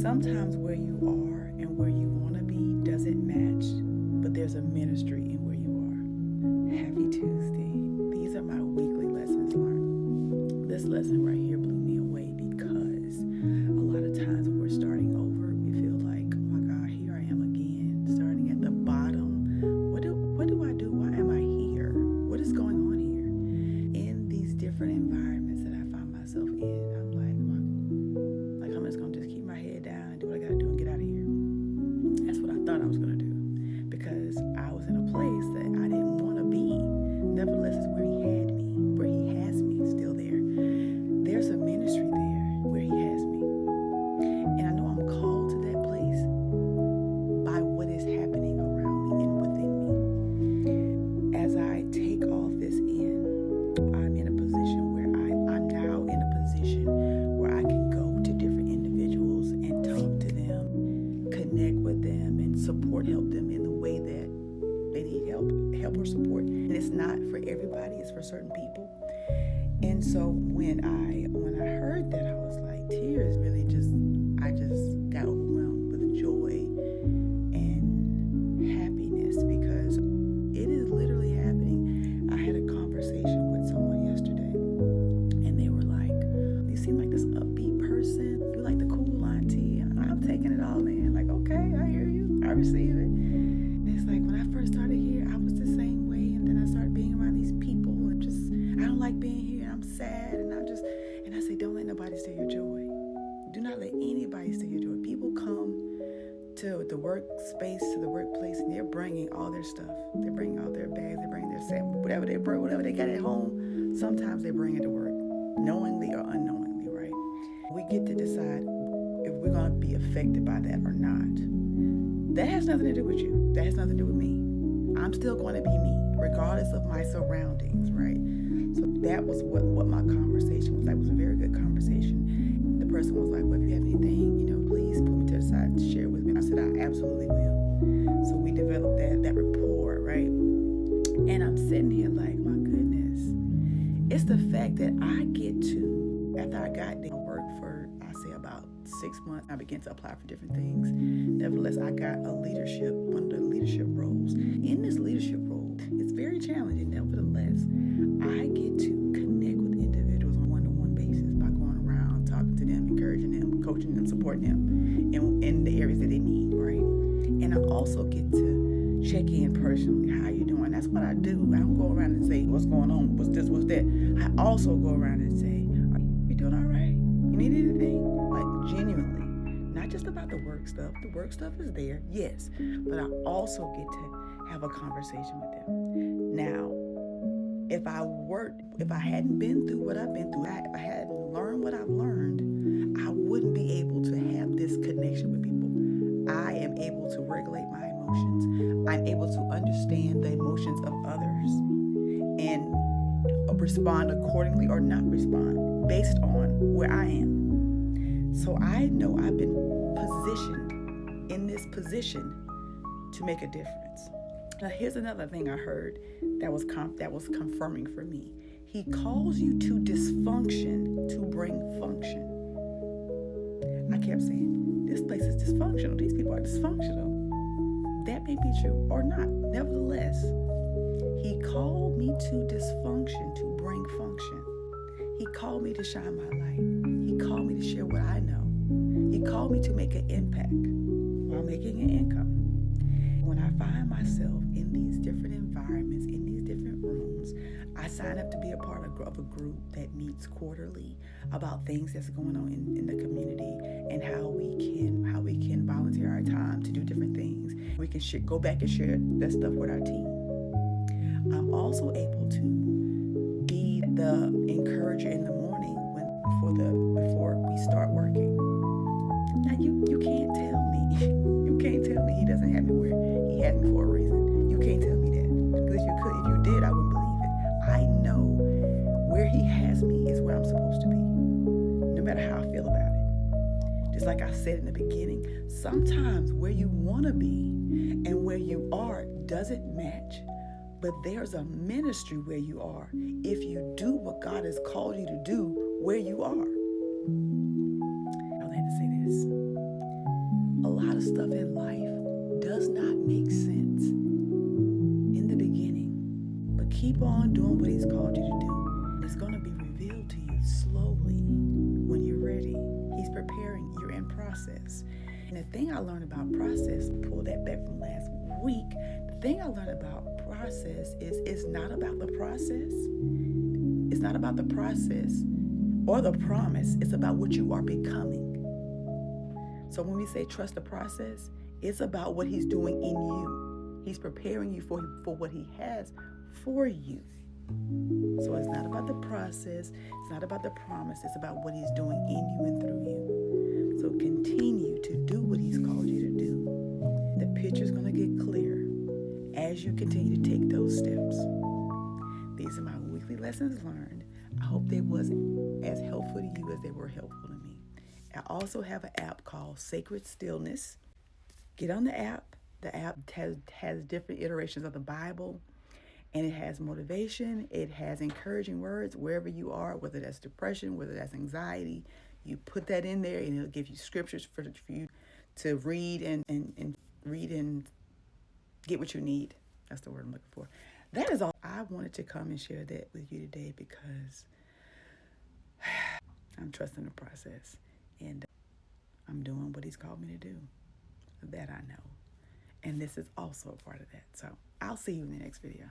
Sometimes where you are and where you want to be doesn't match, but there's a ministry in where you are. Happy Tuesday. These are my weekly lessons learned. This lesson right here blew me away because a lot of times when we're starting over, we feel like, oh my God, here I am again, starting at the bottom. What do I do? Why am I here? What is going on here? In these different environments that I find myself in, I'm like I'm just going to just keep my head down and do what I got to do and get out of here. That's what I thought I was going to do because I was in a place that I didn't want to be. Nevertheless, it's where he had me, where he has me still there. There's a ministry there where he has me. And I know I'm called to that place by what is happening around me and within me. As I take all this in, I'm in a position where I'm now in a position where I can go to different individuals and talk to them, connect with them, and help them in the way that they need help or support. And it's not for everybody, it's for certain people. And so when I heard that, I was like, tears really I just got overwhelmed with joy and happiness because it is literally happening. I had a conversation with someone yesterday and they were like, you seem like this upbeat person. You like the cool auntie. And I'm taking it all in. Like, okay, I hear you. I receive it. And it's like when I first started here, I was the same way. And then I started being around these people and I don't like being here. I'm sad. And I say, don't let nobody steal your joy. Do not let anybody steal your joy. People come to the workspace, to the workplace, and they're bringing all their stuff. They're bringing all their bags. They're bringing their sandwich, whatever they got at home. Sometimes they bring it to work, knowingly or unknowingly, right? We get to decide if we're going to be affected by that or not. That has nothing to do with you. That has nothing to do with me. I'm still going to be me, regardless of my surroundings, right? So that was what my conversation was like. It was a very good conversation. The person was like, well, if you have anything, please pull me to the side and share with me. I said, I absolutely will. So we developed that rapport, right? And I'm sitting here like, my goodness. It's the fact that I get to, after I got there, work for, I say about 6 months, I began to apply for different things. Nevertheless, I got one of the leadership roles. In this leadership role, it's very challenging. Nevertheless, I get to connect with individuals on a one-to-one basis by going around, talking to them, encouraging them, coaching them, supporting them in the areas that they need, right? And I also get to check in personally. How you doing? That's what I do. I don't go around and say, what's going on? What's this? What's that? I also go around and say, you doing all right? You need anything? Like genuinely. Not just about the work stuff. The work stuff is there, yes. But I also get to have a conversation with them. Now, if I hadn't been through what I've been through, I hadn't learned what I've learned, I wouldn't be able to have this connection with people. I am able to regulate my emotions. I'm able to understand the emotions of others and respond accordingly or not respond based on where I am. So I know I've been positioned in this position to make a difference. Now, here's another thing I heard that was confirming for me. He calls you to dysfunction to bring function. I kept saying, this place is dysfunctional. These people are dysfunctional. That may be true or not. Nevertheless, he called me to dysfunction to bring function. He called me to shine my light. He called me to share what I know. He called me to make an impact while making an income. When I find myself in these different environments, in these different rooms, I sign up to be a part of a group that meets quarterly about things that's going on in the community and how we can volunteer our time to do different things. We can go back and share that stuff with our team. I'm also able to be the encourager in the morning before we start working. Now you can't tell me. You can't tell me he doesn't have me where he has me for a reason. You can't tell me that. Because if you did, I wouldn't believe it. I know where he has me is where I'm supposed to be, no matter how I feel about it. Just like I said in the beginning, sometimes where you want to be and where you are doesn't match. But there's a ministry where you are if you do what God has called you to do where you are. I had to say this. stuff in life does not make sense in the beginning. But keep on doing what He's called you to do. It's going to be revealed to you slowly when you're ready. He's preparing. You're in process. And the thing I learned about process, pull that back from last week, the thing I learned about process is it's not about the process. It's not about the process or the promise. It's about what you are becoming. So when we say trust the process, it's about what He's doing in you. He's preparing you for what He has for you. So it's not about the process. It's not about the promise. It's about what He's doing in you and through you. So continue to do what He's called you to do. The picture's going to get clear as you continue to take those steps. These are my weekly lessons learned. I hope they was as helpful to you as they were helpful to me. I also have an app called Sacred Stillness. Get on the app. The app has different iterations of the Bible, and it has motivation. It has encouraging words wherever you are, whether that's depression, whether that's anxiety. You put that in there, and it'll give you scriptures for you to read and read and get what you need. That's the word I'm looking for. That is all. I wanted to come and share that with you today because I'm trusting the process and I'm doing what He's called me to do. That I know. And this is also a part of that. So I'll see you in the next video.